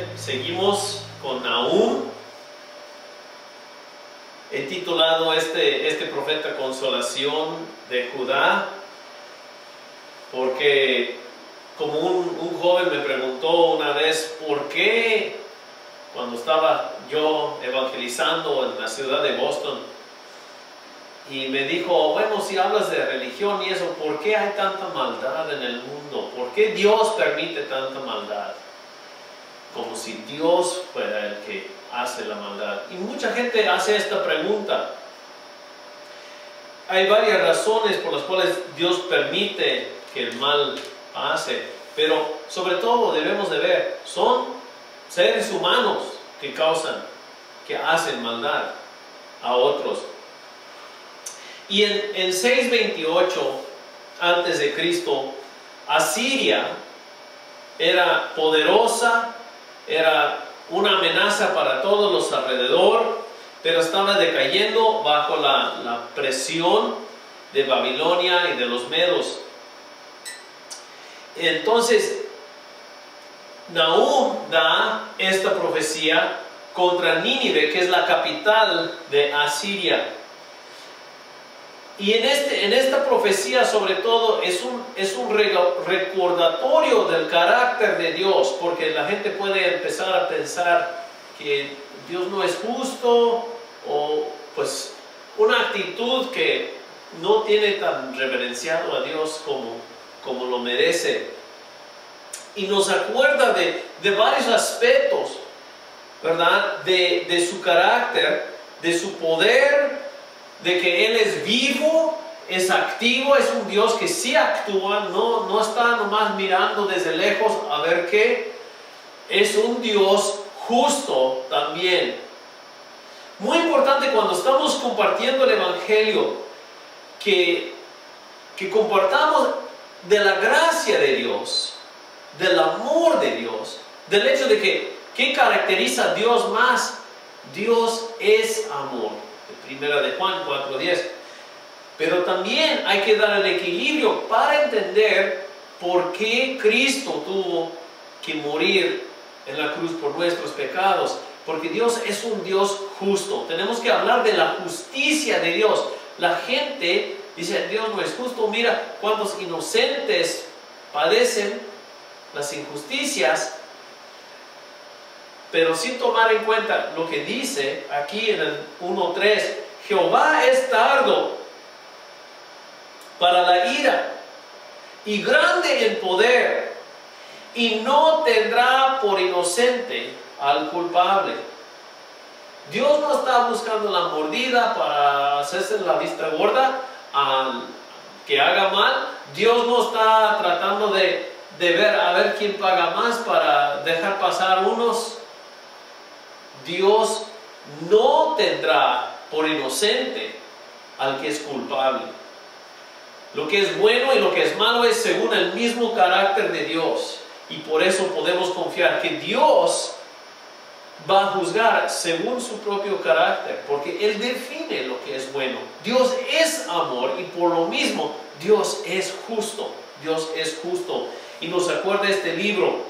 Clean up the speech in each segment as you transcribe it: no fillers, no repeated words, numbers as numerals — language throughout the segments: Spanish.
Bien, seguimos con Nahum. He titulado este profeta Consolación de Judá, porque como un joven me preguntó una vez por qué cuando estaba yo evangelizando en la ciudad de Boston, y me dijo, bueno, si hablas de religión y eso, ¿por qué hay tanta maldad en el mundo? ¿Por qué Dios permite tanta maldad? Como si Dios fuera el que hace la maldad. Y mucha gente hace esta pregunta. Hay varias razones por las cuales Dios permite que el mal pase, pero sobre todo debemos de ver, son seres humanos que hacen maldad a otros. Y en 628 antes de Cristo, Asiria era poderosa, era una amenaza para todos los alrededor, pero estaba decayendo bajo la presión de Babilonia y de los medos. Entonces, Nahum da esta profecía contra Nínive, que es la capital de Asiria. Y en esta profecía, sobre todo, es un recordatorio del carácter de Dios, porque la gente puede empezar a pensar que Dios no es justo, o pues una actitud que no tiene tan reverenciado a Dios como lo merece. Y nos acuerda de varios aspectos, ¿verdad? De su carácter, de su poder, de que Él es vivo, es activo, es un Dios que sí actúa, no está nomás mirando desde lejos a ver qué. Es un Dios justo también. Muy importante cuando estamos compartiendo el Evangelio, que compartamos de la gracia de Dios, del amor de Dios, del hecho de que, ¿qué caracteriza a Dios más? Dios es amor. Primera de Juan 4:10. Pero también hay que dar el equilibrio para entender por qué Cristo tuvo que morir en la cruz por nuestros pecados. Porque Dios es un Dios justo. Tenemos que hablar de la justicia de Dios. La gente dice, Dios no es justo. Mira cuántos inocentes padecen las injusticias, pero sin tomar en cuenta lo que dice aquí en el 1:3, Jehová es tardo para la ira y grande en poder, y no tendrá por inocente al culpable. Dios no está buscando la mordida para hacerse la vista gorda al que haga mal. Dios no está tratando de ver a ver quién paga más para dejar pasar unos. Dios no tendrá por inocente al que es culpable. Lo que es bueno y lo que es malo es según el mismo carácter de Dios. Y por eso podemos confiar que Dios va a juzgar según su propio carácter, porque Él define lo que es bueno. Dios es amor y por lo mismo Dios es justo. Dios es justo. Y nos acuerda este libro.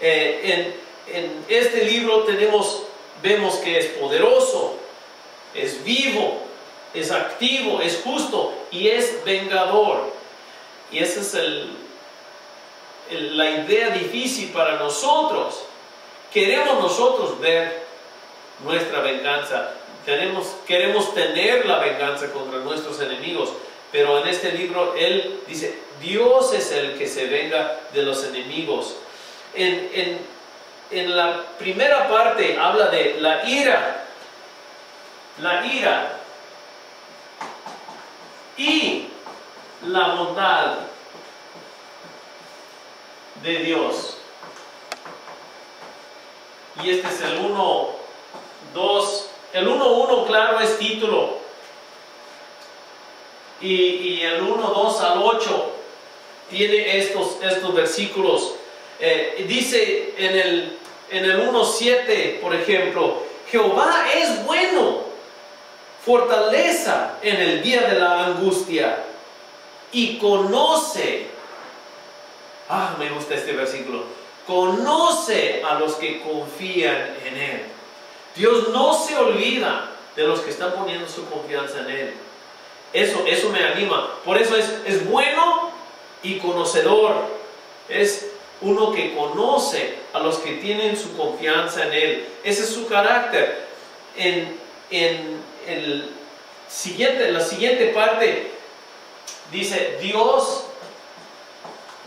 En este libro vemos que es poderoso, es vivo, es activo, es justo y es vengador. Y esa es la idea difícil para nosotros. Queremos nosotros ver nuestra venganza, queremos tener la venganza contra nuestros enemigos, pero en este libro Él dice, Dios es el que se venga de los enemigos. En la primera parte habla de la ira y la bondad de Dios. Y este es el 1:2. El 1:1, claro, es título. Y el 1:2 al 8 tiene estos versículos. Dice en el 1:7, por ejemplo, Jehová es bueno, fortaleza en el día de la angustia, y conoce, me gusta este versículo, conoce a los que confían en Él. Dios no se olvida de los que están poniendo su confianza en Él. Eso me anima. Por eso es bueno y conocedor. Es uno que conoce a los que tienen su confianza en Él. Ese es su carácter. En la siguiente parte dice, Dios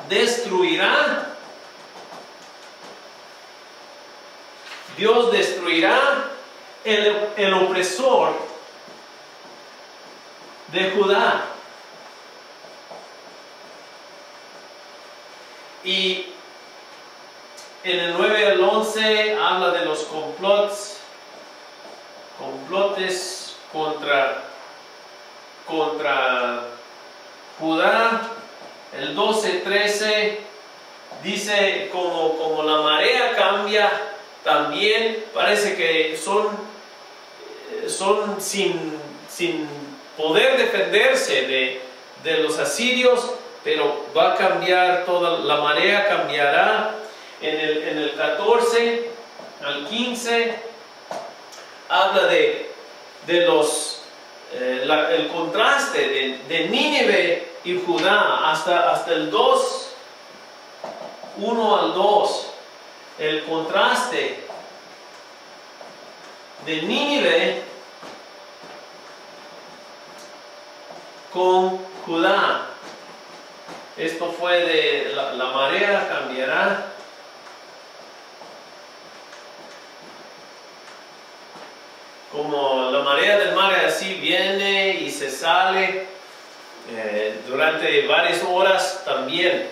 destruirá el opresor de Judá. Y en el 9 al 11 habla de los complotes contra Judá. El 12-13 dice como la marea cambia, también parece que son sin poder defenderse de los asirios, pero va a cambiar toda la marea, cambiará. En el 14 al 15 habla de el contraste de Nínive y Judá hasta el 2, 1 al 2, el contraste de Nínive con Judá. Esto fue de la marea cambiará. Como la marea del mar así viene y se sale durante varias horas también.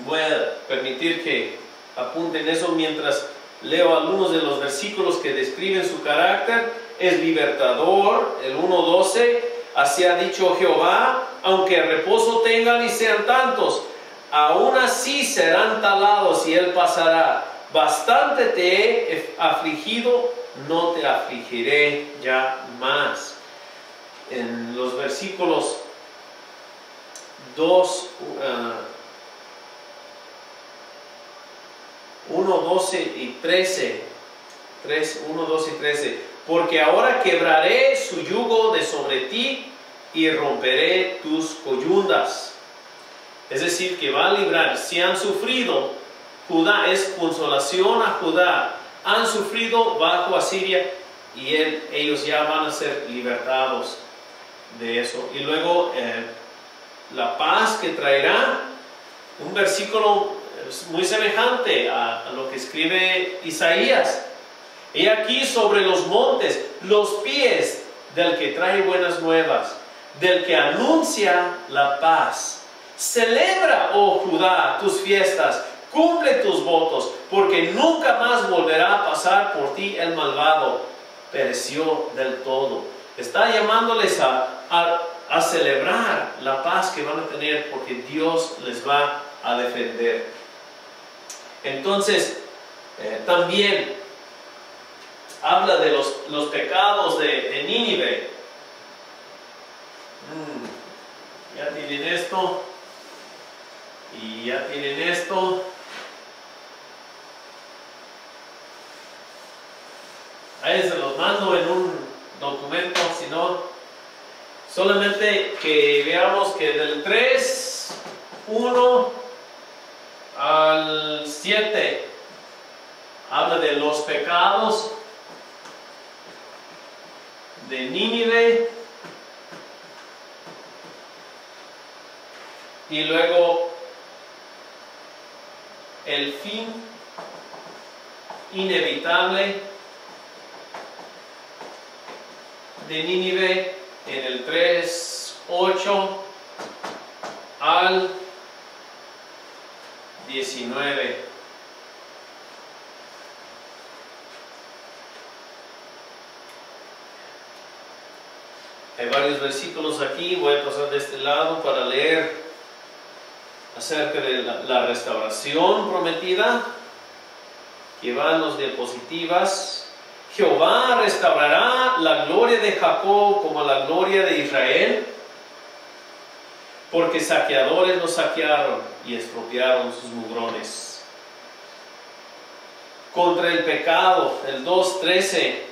Voy a permitir que apunten eso mientras leo algunos de los versículos que describen su carácter. Es libertador, el 1:12, así ha dicho Jehová, aunque reposo tengan y sean tantos, aún así serán talados y él pasará. Bastante te he afligido, no te afligiré ya más. En los versículos 1, 12 y 13. 1, 12 y 13. Porque ahora quebraré su yugo de sobre ti y romperé tus coyundas. Es decir, que va a librar. Si han sufrido, Judá es consolación a Judá. Han sufrido bajo Asiria y ellos ya van a ser libertados de eso. Y luego la paz que traerá, un versículo muy semejante a lo que escribe Isaías. He aquí sobre los montes los pies del que trae buenas nuevas, del que anuncia la paz. Celebra, oh Judá, tus fiestas, cumple tus votos, porque nunca más volverá a pasar por ti el malvado. Pereció del todo. Está llamándoles a celebrar la paz que van a tener, porque Dios les va a defender. Entonces, también habla de los pecados de Nínive. Ya tienen esto. Y ya tienen esto. Ahí se los mando en un documento, si no, solamente que veamos que del 3, 1 al 7 habla de los pecados de Nínive y luego el fin inevitable de Nínive en el 3, 8 al 19. Hay varios versículos aquí, voy a pasar de este lado para leer acerca de la restauración prometida que va en las diapositivas. Jehová restaurará la gloria de Jacob como la gloria de Israel, porque saqueadores los saquearon y estropearon sus mugrones. contra el pecado, el 2:13.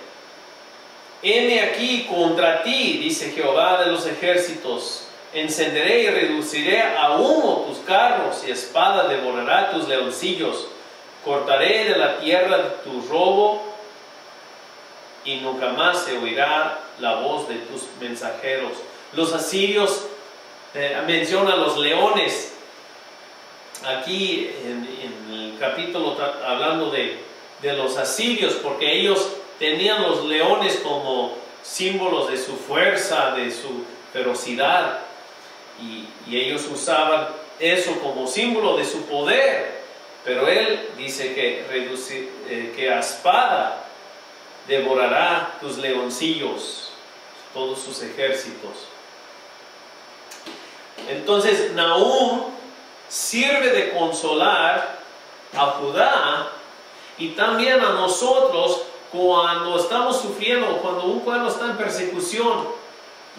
Heme aquí contra ti, dice Jehová de los ejércitos. Encenderé y reduciré a humo tus carros, y espada devorará tus leoncillos. Cortaré de la tierra tu robo, y nunca más se oirá la voz de tus mensajeros. Los asirios mencionan los leones. Aquí en el capítulo hablando de los asirios, porque ellos tenían los leones como símbolos de su fuerza, de su ferocidad, y ellos usaban eso como símbolo de su poder. Pero él dice que a espada devorará tus leoncillos, todos sus ejércitos. Entonces Nahum sirve de consolar a Judá y también a nosotros cuando estamos sufriendo, cuando un pueblo está en persecución.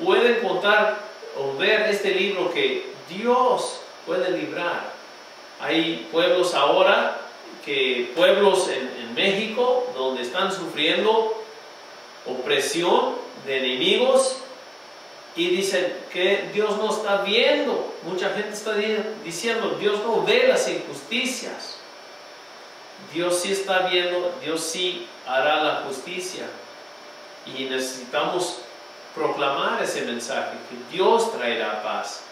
Pueden contar o ver este libro que Dios puede librar. Hay pueblos ahora, pueblos en México, donde están sufriendo opresión de enemigos, y dicen que Dios no está viendo. Mucha gente está diciendo, Dios no ve las injusticias. Dios sí está viendo, Dios sí hará la justicia. Y necesitamos proclamar ese mensaje, que Dios traerá paz.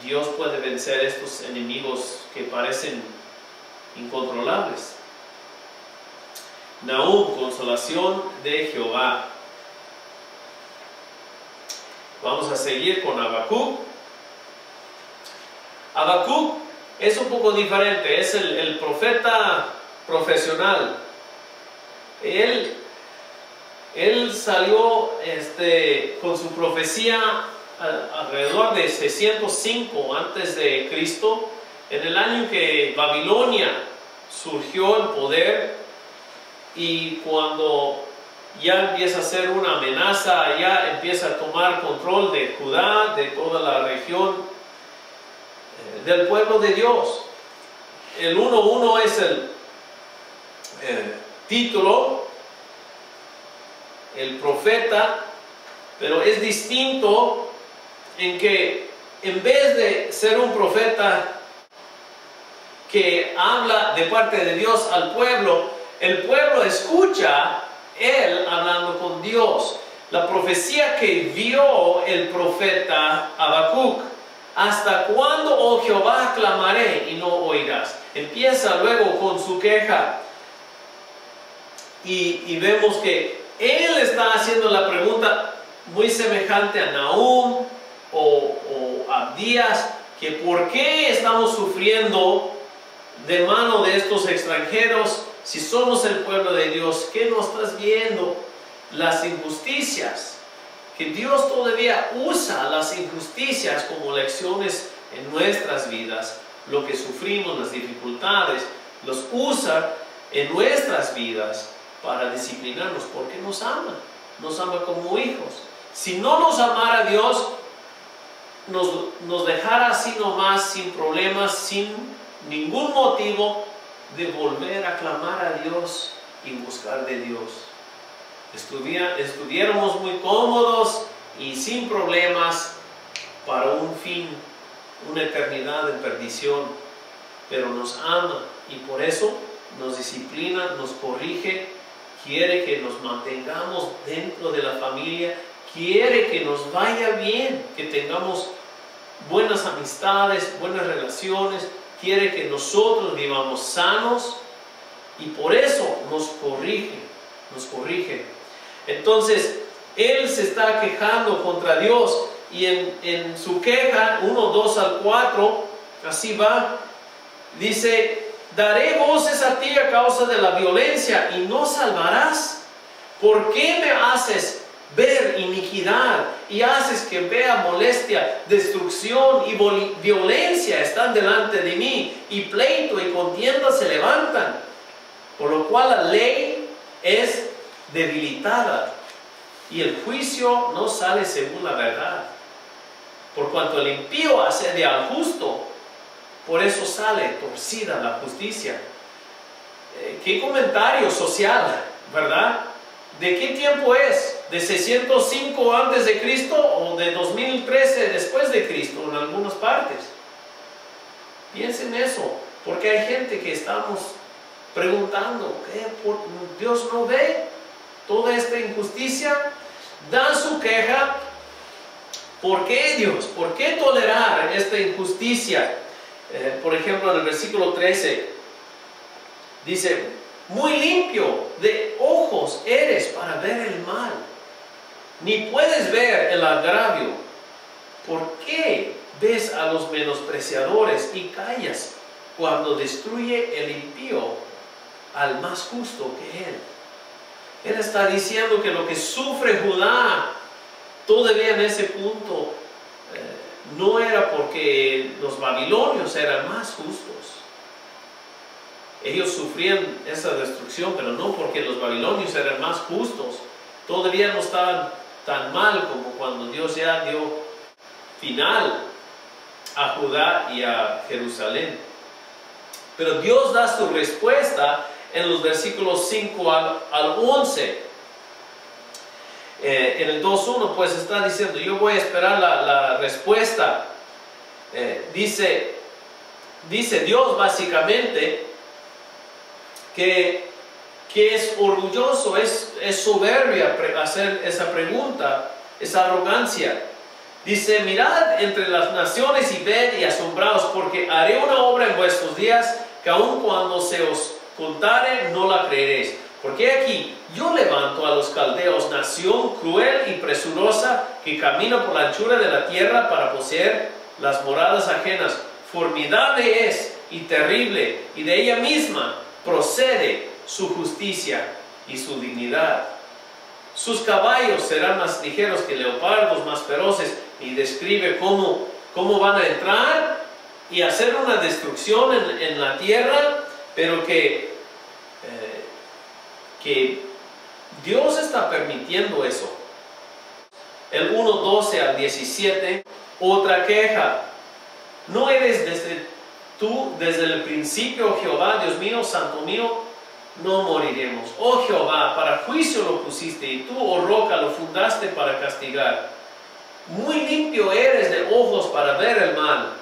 Dios puede vencer estos enemigos que parecen incontrolables. Nahum, consolación de Jehová. Vamos a seguir con Habacuc. Habacuc es un poco diferente, es el profeta profesional. Él salió con su profecía alrededor de 605 antes de Cristo, en el año que Babilonia surgió en poder, y cuando ya empieza a ser una amenaza, ya empieza a tomar control de Judá, de toda la región del pueblo de Dios. El 1:1 es el título, el profeta, pero es distinto en que en vez de ser un profeta que habla de parte de Dios al pueblo, el pueblo escucha él hablando con Dios. La profecía que vio el profeta Habacuc: ¿hasta cuándo, oh Jehová, clamaré y no oirás? Empieza luego con su queja, y vemos que él está haciendo la pregunta muy semejante a Nahum o Abdías, que por qué estamos sufriendo de mano de estos extranjeros si somos el pueblo de Dios. ¿Qué no estás viendo? Las injusticias, que Dios todavía usa las injusticias como lecciones en nuestras vidas. Lo que sufrimos, las dificultades, los usa en nuestras vidas para disciplinarnos, porque nos ama como hijos. Si no nos amara Dios, nos dejara así nomás, sin problemas, sin ningún motivo de volver a clamar a Dios y buscar de Dios. Estuviéramos muy cómodos y sin problemas para un fin, una eternidad en perdición. Pero nos ama y por eso nos disciplina, nos corrige, quiere que nos mantengamos dentro de la familia, quiere que nos vaya bien, que tengamos buenas amistades, buenas relaciones, quiere que nosotros vivamos sanos, y por eso nos corrige. Entonces, él se está quejando contra Dios, y en su queja, 1:2-4, así va, dice: daré voces a ti a causa de la violencia y no salvarás. ¿Por qué me haces ver iniquidad y haces que vea molestia? Destrucción y violencia están delante de mí, y pleito y contienda se levantan, por lo cual la ley es debilitada y el juicio no sale según la verdad. Por cuanto el impío asedia al justo, por eso sale torcida la justicia. qué comentario social, ¿verdad? ¿De qué tiempo es? ¿De 605 antes de Cristo o de 2013 después de Cristo en algunas partes? Piensen eso, porque hay gente que estamos preguntando, ¿qué? ¿Dios no ve toda esta injusticia? Dan su queja. ¿Por qué Dios? ¿Por qué tolerar esta injusticia? Por ejemplo, en el versículo 13 dice, muy limpio de ojos eres para ver el mal, ni puedes ver el agravio. ¿Por qué ves a los menospreciadores y callas cuando destruye el impío al más justo que él? Él está diciendo que lo que sufre Judá todavía en ese punto no era porque los babilonios eran más justos. Ellos sufrían esa destrucción, pero no porque los babilonios eran más justos. Todavía no estaban tan mal como cuando Dios ya dio final a Judá y a Jerusalén. Pero Dios da su respuesta en los versículos 5 al 11. En el 2.1 pues está diciendo, yo voy a esperar la respuesta. Dice Dios básicamente que es orgulloso, es soberbia hacer esa pregunta, esa arrogancia. Dice, mirad entre las naciones y ved y asombraos, porque haré una obra en vuestros días que aun cuando se os contare no la creeréis. Porque aquí yo levanto a los caldeos, nación cruel y presurosa que camina por la anchura de la tierra para poseer las moradas ajenas. Formidable es y terrible, y de ella misma procede su justicia y su dignidad. Sus caballos serán más ligeros que leopardos, más feroces, y describe cómo van a entrar y hacer una destrucción en la tierra, pero que Dios está permitiendo eso. El 1:12 al 17, otra queja. ¿No eres desde el principio, Jehová, Dios mío, santo mío? No moriremos. Oh Jehová, para juicio lo pusiste, y tú, oh roca, lo fundaste para castigar. Muy limpio eres de ojos para ver el mal.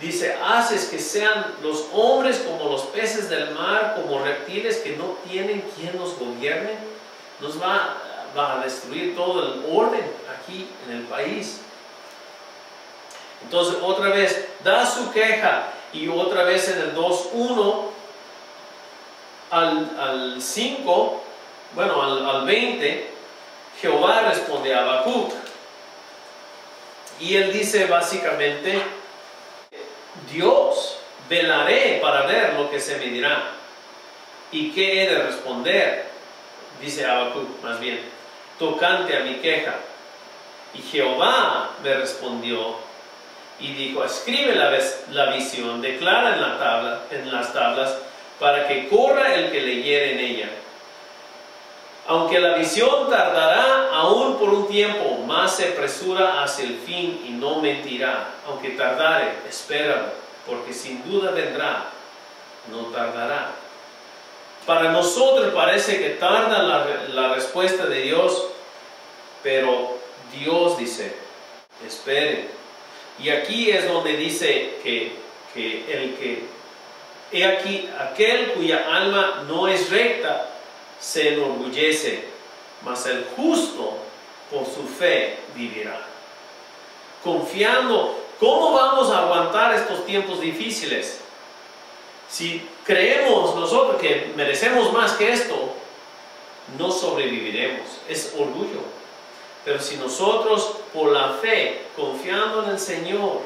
Dice, haces que sean los hombres como los peces del mar, como reptiles que no tienen quien los gobierne. Nos va a destruir todo el orden aquí en el país. Entonces otra vez da su queja, y otra vez en el 2:1 al 5, bueno, al 20, Jehová responde a Habacuc, y él dice básicamente, Dios, velaré para ver lo que se me dirá, y qué he de responder, dice Habacuc más bien, tocante a mi queja. Y Jehová me respondió y dijo, escribe la visión, declara en las tablas, para que corra el que leyere en ella. Aunque la visión tardará aún por un tiempo, más se apresura hacia el fin y no mentirá. Aunque tardare, espéralo, porque sin duda vendrá, no tardará. Para nosotros parece que tarda la respuesta de Dios, pero Dios dice, espere. Y aquí es donde dice he aquí, aquel cuya alma no es recta se enorgullece, mas el justo por su fe vivirá. Confiando, ¿cómo vamos a aguantar estos tiempos difíciles? Si creemos nosotros que merecemos más que esto, no sobreviviremos. Es orgullo. Pero si nosotros por la fe, confiando en el Señor,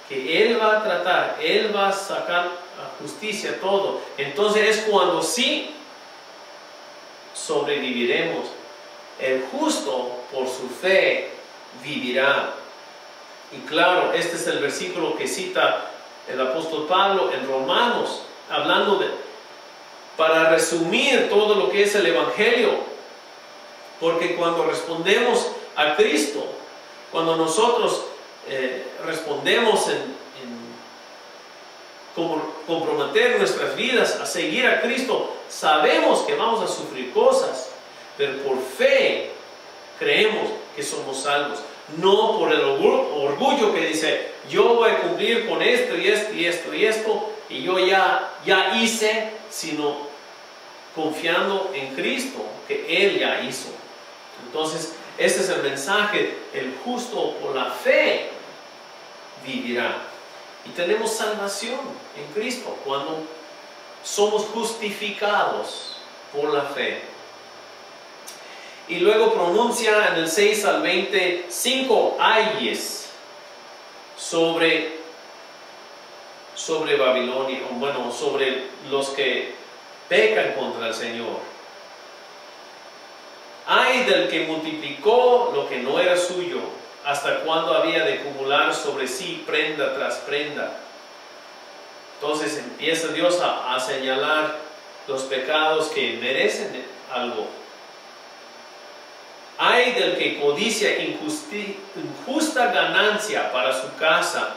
que Él va a tratar, Él va a sacar a justicia todo, entonces es cuando sí sobreviviremos. El justo por su fe vivirá. Y claro, este es el versículo que cita el apóstol Pablo en Romanos, hablando para resumir todo lo que es el Evangelio. Porque cuando respondemos a Cristo, cuando nosotros respondemos comprometer nuestras vidas a seguir a Cristo, sabemos que vamos a sufrir cosas, pero por fe creemos que somos salvos. No por el orgullo que dice, yo voy a cumplir con esto y esto y esto y esto, y yo ya hice, sino confiando en Cristo, que Él ya hizo. Entonces, ese es el mensaje: el justo por la fe vivirá. Y tenemos salvación en Cristo cuando somos justificados por la fe. Y luego pronuncia en el 6 al 20 5 ayes sobre Babilonia, bueno, sobre los que pecan contra el Señor. Ay del que multiplicó lo que no era suyo, hasta cuando había de acumular sobre sí prenda tras prenda. Entonces empieza Dios a señalar los pecados que merecen algo. Ay del que codicia injusta ganancia para su casa,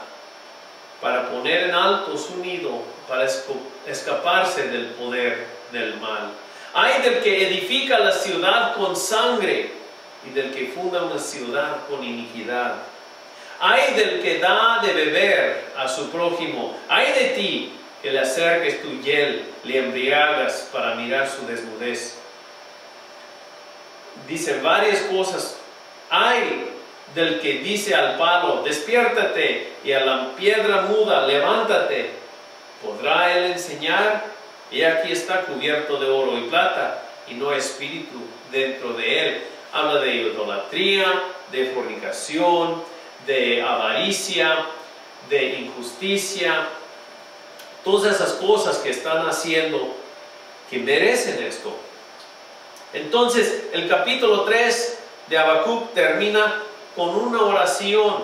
para poner en alto su nido, para escaparse del poder del mal. Ay del que edifica la ciudad con sangre y del que funda una ciudad con iniquidad. Ay del que da de beber a su prójimo. Ay de ti que le acerques tu hiel, le embriagas para mirar su desnudez. Dice varias cosas. Ay del que dice al palo, despiértate, y a la piedra muda, levántate. ¿Podrá él enseñar? Y aquí está cubierto de oro y plata, y no hay espíritu dentro de él. Habla de idolatría, de fornicación, de avaricia, de injusticia. Todas esas cosas que están haciendo que merecen esto. Entonces, el capítulo 3 de Habacuc termina con una oración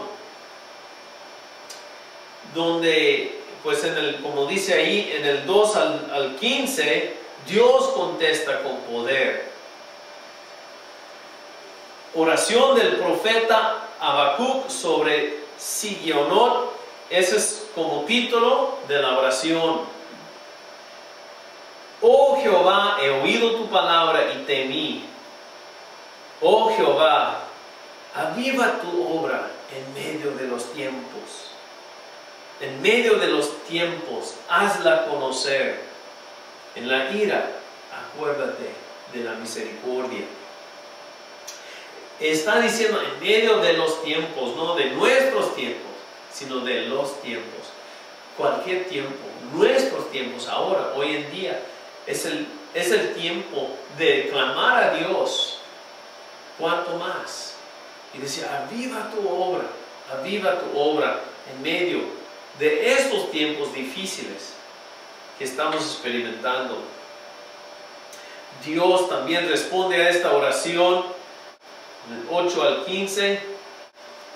donde, pues como dice ahí, en el 2 al 15, Dios contesta con poder. Oración del profeta Habacuc sobre Sigionot. Ese es como título de la oración. Oh Jehová, he oído tu palabra y temí. Oh Jehová, aviva tu obra en medio de los tiempos. En medio de los tiempos, hazla conocer. En la ira, acuérdate de la misericordia. Está diciendo en medio de los tiempos, no de nuestros tiempos, sino de los tiempos. Cualquier tiempo, nuestros tiempos ahora, hoy en día, es el tiempo de clamar a Dios. ¿Cuánto más? Y decía, aviva tu obra en medio de estos tiempos difíciles que estamos experimentando. Dios también responde a esta oración, del 8 al 15,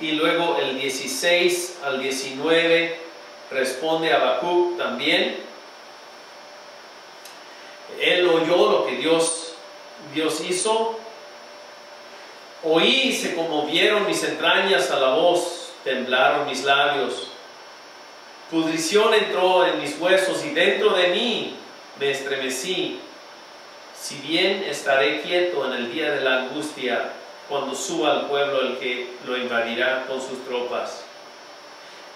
y luego el 16 al 19 responde a Habacuc también. Él oyó lo que Dios hizo. Oí y se conmovieron mis entrañas a la voz, temblaron mis labios. Pudrición entró en mis huesos y dentro de mí me estremecí. Si bien estaré quieto en el día de la angustia, cuando suba al pueblo el que lo invadirá con sus tropas.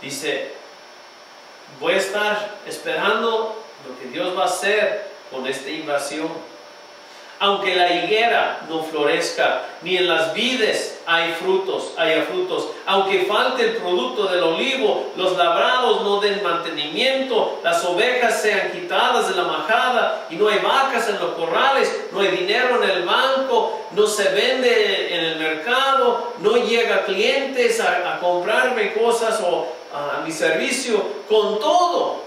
Dice, voy a estar esperando lo que Dios va a hacer con esta invasión. Aunque la higuera no florezca, ni en las vides haya frutos, aunque falte el producto del olivo, los labrados no den mantenimiento, las ovejas sean quitadas de la majada, y no hay vacas en los corrales, no hay dinero en el banco, no se vende en el mercado, no llega clientes a comprarme cosas o a mi servicio, con todo,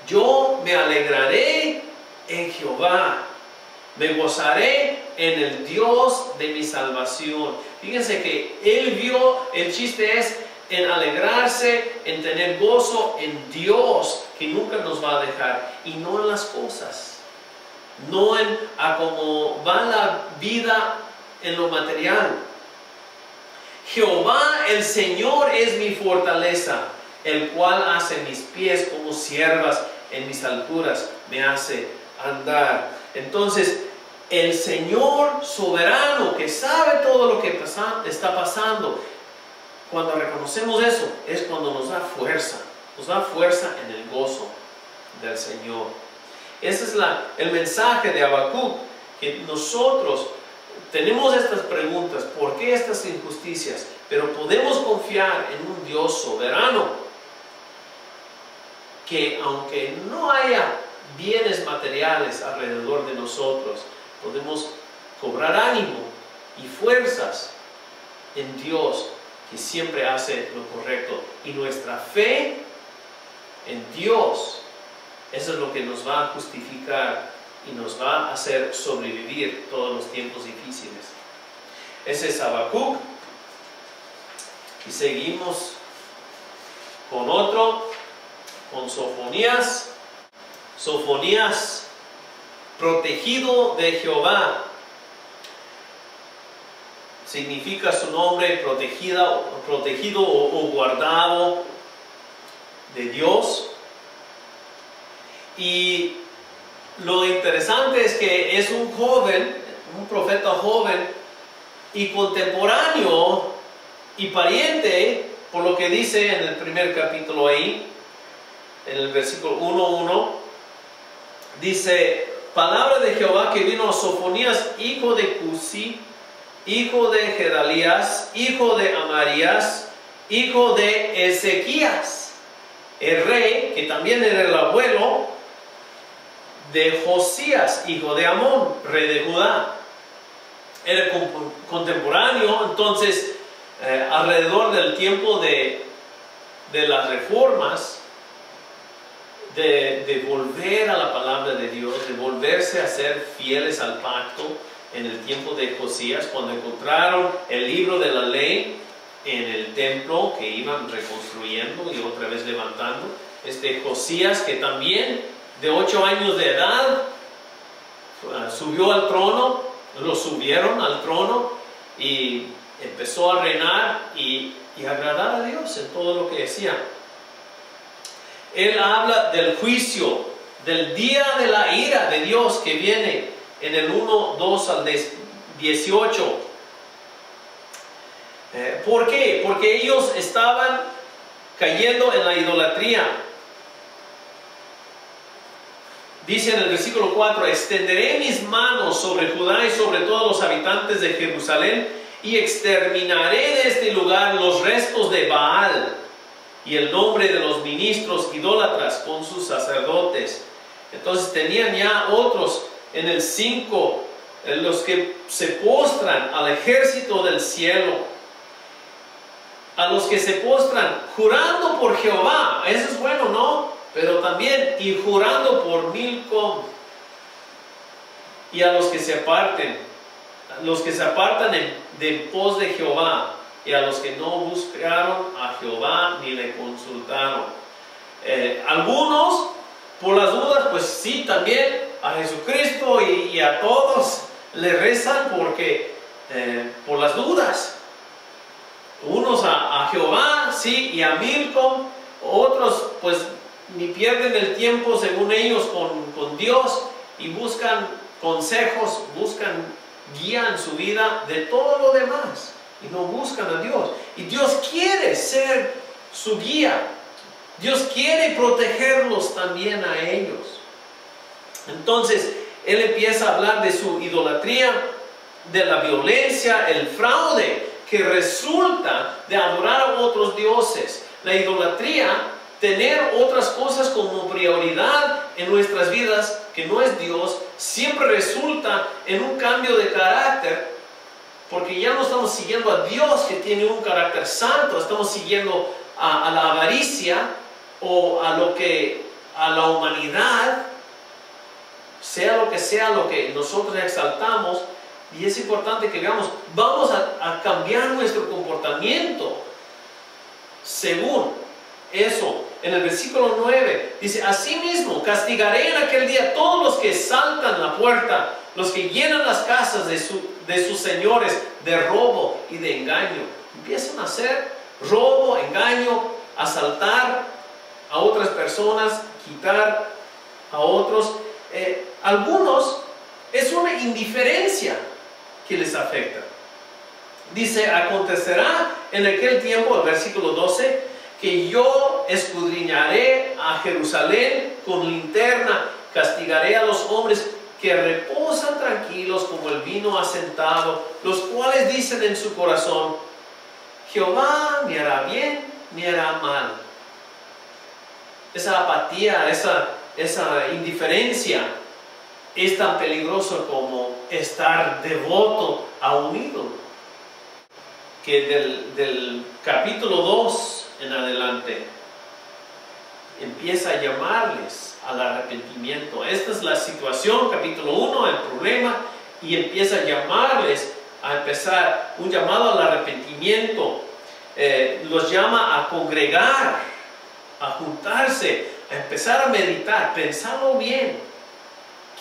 yo me alegraré en Jehová. Me gozaré en el Dios de mi salvación. Fíjense que él vio, el chiste es en alegrarse, en tener gozo en Dios, que nunca nos va a dejar, y no en las cosas, no en a cómo va la vida en lo material. Jehová el Señor es mi fortaleza, el cual hace mis pies como siervas en mis alturas, me hace andar. Entonces, el Señor soberano que sabe todo lo que está pasando, cuando reconocemos eso, es cuando nos da fuerza en el gozo del Señor. Ese es el mensaje de Habacuc, que nosotros tenemos estas preguntas, ¿por qué estas injusticias? Pero podemos confiar en un Dios soberano, que aunque no haya bienes materiales alrededor de nosotros, podemos cobrar ánimo y fuerzas en Dios, que siempre hace lo correcto. Y nuestra fe en Dios, eso es lo que nos va a justificar y nos va a hacer sobrevivir todos los tiempos difíciles. Ese es Habacuc. Y seguimos con otro, con Sofonías. Sofonías, protegido de Jehová. Significa su nombre, protegido o guardado de Dios. Y lo interesante es que es un joven, un profeta joven y contemporáneo y pariente, por lo que dice en el primer capítulo ahí, en el versículo 1:1, dice: palabra de Jehová que vino a Sofonías, hijo de Cusi, hijo de Gedalías, hijo de Amarías, hijo de Ezequías, el rey, que también era el abuelo de Josías, hijo de Amón, rey de Judá. Era contemporáneo, entonces, alrededor del tiempo de las reformas, de volver a la palabra de Dios, de volverse a ser fieles al pacto. En el tiempo de Josías, cuando encontraron el libro de la ley en el templo que iban reconstruyendo y otra vez levantando, Josías, que también de 8 años de edad subió al trono, lo subieron al trono y empezó a reinar y agradar a Dios en todo lo que decía. Él habla del juicio, del día de la ira de Dios que viene en el 1:2 al 18. ¿Por qué? Porque ellos estaban cayendo en la idolatría. Dice en el versículo 4: extenderé mis manos sobre Judá y sobre todos los habitantes de Jerusalén, y exterminaré de este lugar los restos de Baal y el nombre de los ministros idólatras con sus sacerdotes. Entonces tenían ya otros en el 5, los que se postran al ejército del cielo, a los que se postran jurando por Jehová. Eso es bueno, ¿no? Pero también y jurando por Milcom, y a los que se apartan de pos de Jehová, y a los que no buscaron a Jehová ni le consultaron. Algunos, por las dudas, pues sí, también a Jesucristo y a todos le rezan porque por las dudas. Unos a Jehová, sí, y a Milcom. Otros pues ni pierden el tiempo según ellos con Dios y buscan consejos, buscan guía en su vida de todo lo demás y no buscan a Dios. Y Dios quiere ser su guía. Dios quiere protegerlos también a ellos. Entonces, él empieza a hablar de su idolatría, de la violencia, el fraude que resulta de adorar a otros dioses. La idolatría, tener otras cosas como prioridad en nuestras vidas que no es Dios, siempre resulta en un cambio de carácter, porque ya no estamos siguiendo a Dios, que tiene un carácter santo, estamos siguiendo a la avaricia o a la humanidad, sea lo que nosotros exaltamos. Y es importante que veamos, vamos a cambiar nuestro comportamiento según eso. En el versículo 9 dice: asimismo castigaré en aquel día todos los que saltan la puerta, los que llenan las casas de sus señores de robo y de engaño. Empiezan a hacer robo, engaño, asaltar a otras personas, quitar a otros. Algunos es una indiferencia que les afecta. Dice, acontecerá en aquel tiempo, el versículo 12, que yo escudriñaré a Jerusalén con linterna, castigaré a los hombres que reposan tranquilos como el vino asentado, los cuales dicen en su corazón, Jehová me hará bien, me hará mal. Esa apatía, esa indiferencia es tan peligroso como estar devoto a un ídolo. Que del capítulo 2 en adelante empieza a llamarles al arrepentimiento. Esta es la situación, capítulo 1, el problema, y empieza a llamarles a empezar un llamado al arrepentimiento. Los llama a congregar, a juntarse, a empezar a meditar, pensarlo bien.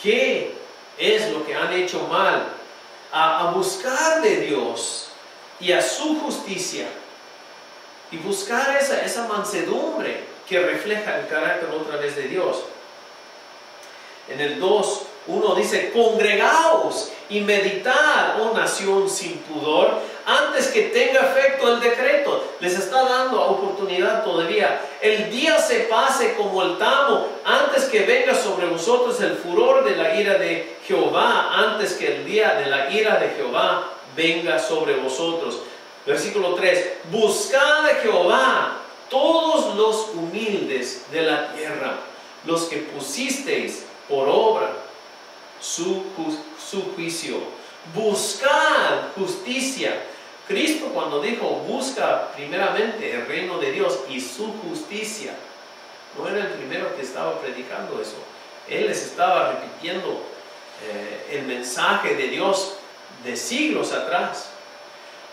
¿Qué es lo que han hecho mal? A buscar de Dios y a su justicia. Y buscar esa mansedumbre que refleja el carácter otra vez de Dios. En el 2:1 dice, congregaos y meditad, oh nación sin pudor, antes que tenga efecto el decreto. Les está dando oportunidad todavía. El día se pase como el tamo, antes que venga sobre vosotros el furor de la ira de Jehová, antes que el día de la ira de Jehová venga sobre vosotros. Versículo 3, buscad a Jehová todos los humildes de la tierra, los que pusisteis por obra su juicio. Buscad justicia. Cristo cuando dijo busca primeramente el reino de Dios y su justicia, no era el primero que estaba predicando eso. Él les estaba repitiendo el mensaje de Dios de siglos atrás.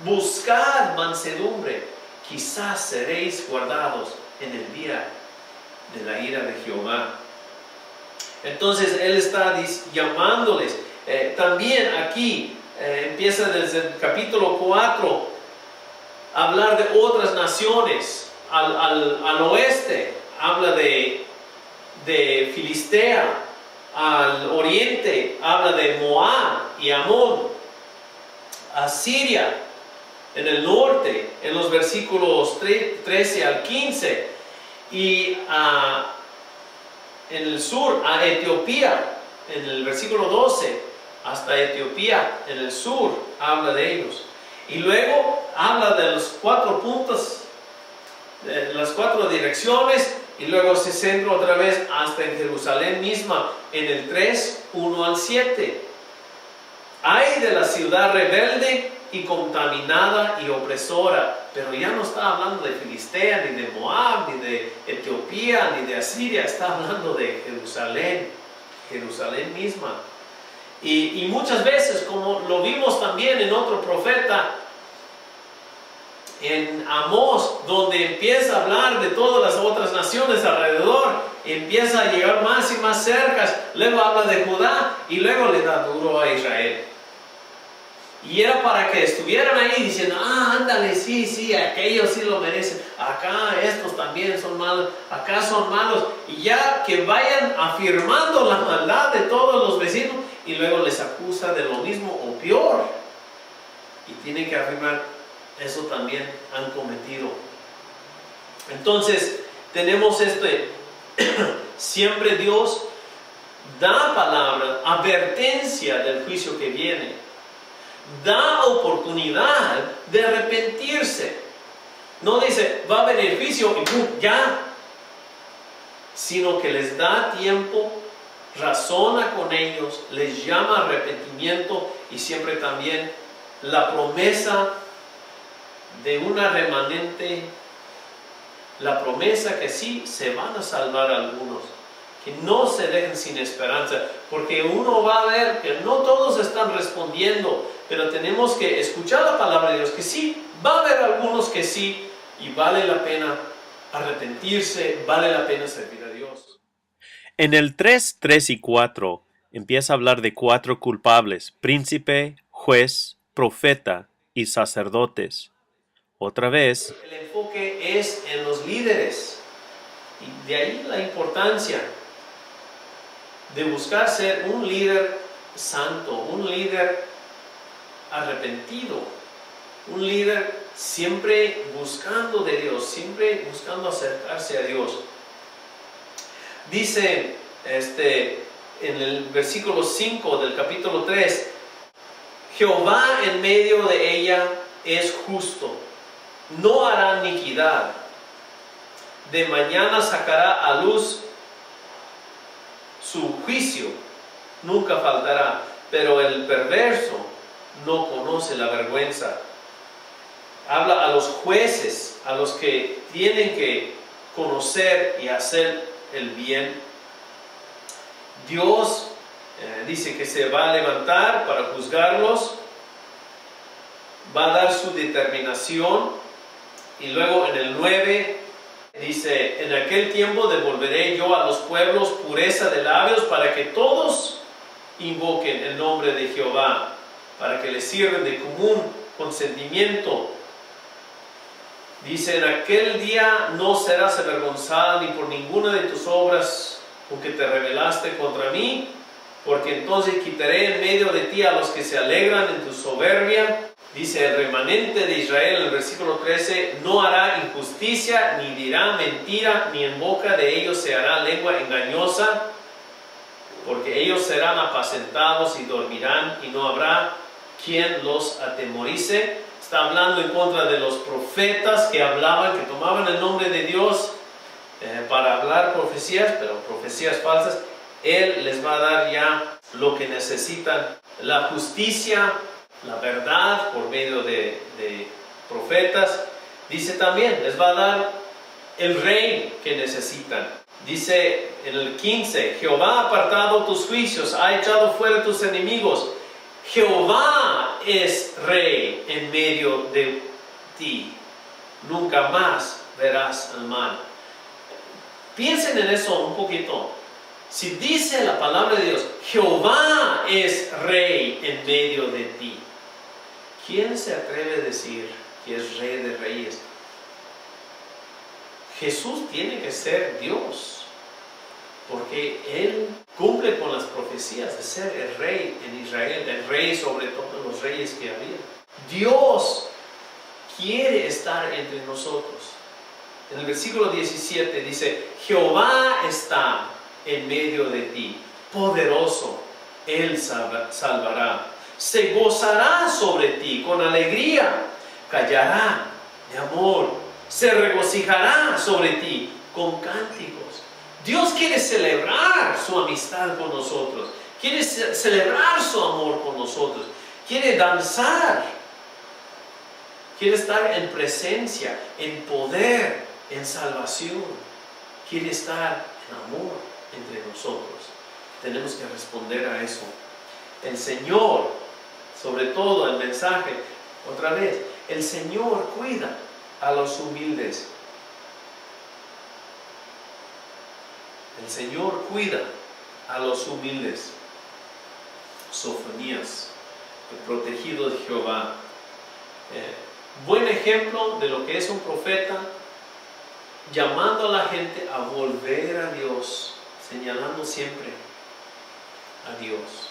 Buscad mansedumbre, quizás seréis guardados en el día de la ira de Jehová. Entonces Él está llamándoles. También aquí empieza desde el capítulo 4 a hablar de otras naciones. Al oeste habla de Filistea. Al oriente habla de Moab y Amón. A Siria en el norte, en los versículos 13 al 15, y en el sur a Etiopía, en el versículo 12, hasta Etiopía, en el sur, habla de ellos. Y luego habla de los 4 puntos, de las 4 direcciones, y luego se centra otra vez hasta en Jerusalén misma, en el 3:1 al 7. Ay de la ciudad rebelde y contaminada y opresora. Pero ya no está hablando de Filistea, ni de Moab, ni de Etiopía, ni de Asiria. Está hablando de Jerusalén, Jerusalén misma. Y muchas veces, como lo vimos también en otro profeta, en Amós, donde empieza a hablar de todas las otras naciones alrededor, empieza a llegar más y más cerca, luego habla de Judá y luego le da duro a Israel. Y era para que estuvieran ahí diciendo, ándale, sí, aquellos sí lo merecen, acá estos también son malos, acá son malos, y ya que vayan afirmando la maldad de todos los vecinos, y luego les acusa de lo mismo o peor, y tienen que afirmar, eso también han cometido. Entonces, tenemos siempre Dios da palabra, advertencia del juicio que viene. Da oportunidad de arrepentirse. No dice, va a venir juicio y ¡pum! Ya. Sino que les da tiempo, razona con ellos, les llama a arrepentimiento y siempre también la promesa de una remanente, la promesa que sí se van a salvar algunos, que no se dejen sin esperanza, porque uno va a ver que no todos están respondiendo, pero tenemos que escuchar la palabra de Dios, que sí, va a haber algunos que sí, y vale la pena arrepentirse, vale la pena servir a Dios. En el 3, 3 y 4 empieza a hablar de 4 culpables: príncipe, juez, profeta y sacerdotes. Otra vez, el enfoque enfoque es en los líderes. Y de ahí la importancia de buscar ser un líder santo, un líder arrepentido, un líder siempre buscando de Dios, siempre buscando acercarse a Dios. Dice en el versículo 5 del capítulo 3, Jehová en medio de ella es justo, no hará iniquidad. De mañana sacará a luz su juicio, nunca faltará, pero el perverso no conoce la vergüenza. Habla a los jueces, a los que tienen que conocer y hacer el bien. Dios dice que se va a levantar para juzgarlos, va a dar su determinación, y luego en el 9 dice: en aquel tiempo devolveré yo a los pueblos pureza de labios, para que todos invoquen el nombre de Jehová, para que les sirvan de común consentimiento. Dice: en aquel día no serás avergonzada ni por ninguna de tus obras con que te rebelaste contra mí, porque entonces quitaré en medio de ti a los que se alegran en tu soberbia. Dice el remanente de Israel en el versículo 13: no hará injusticia, ni dirá mentira, ni en boca de ellos se hará lengua engañosa, porque ellos serán apacentados y dormirán, y no habrá quien los atemorice. Está hablando en contra de los profetas que hablaban, que tomaban el nombre de Dios para hablar profecías, pero profecías falsas. Él les va a dar ya lo que necesitan: la justicia, la verdad por medio de profetas. Dice también, les va a dar el rey que necesitan. Dice en el 15: Jehová ha apartado tus juicios, ha echado fuera tus enemigos. Jehová es rey en medio de ti, nunca más verás el mal. Piensen en eso un poquito. Si dice la palabra de Dios, Jehová es rey en medio de ti, ¿quién se atreve a decir que es rey de reyes? Jesús tiene que ser Dios, porque Él cumple con las profecías de ser el rey en Israel, el rey sobre todos los reyes que había. Dios quiere estar entre nosotros. En el versículo 17 dice: Jehová está en medio de ti, poderoso, Él salvará. Se gozará sobre ti con alegría, callará de amor, se regocijará sobre ti con cánticos. Dios quiere celebrar su amistad con nosotros, quiere celebrar su amor con nosotros, quiere danzar, quiere estar en presencia, en poder, en salvación, quiere estar en amor entre nosotros. Tenemos que responder a eso. El Señor, sobre todo el mensaje, otra vez, el Señor cuida a los humildes. El Señor cuida a los humildes. Sofonías, el protegido de Jehová. Buen ejemplo de lo que es un profeta, llamando a la gente a volver a Dios, señalando siempre a Dios.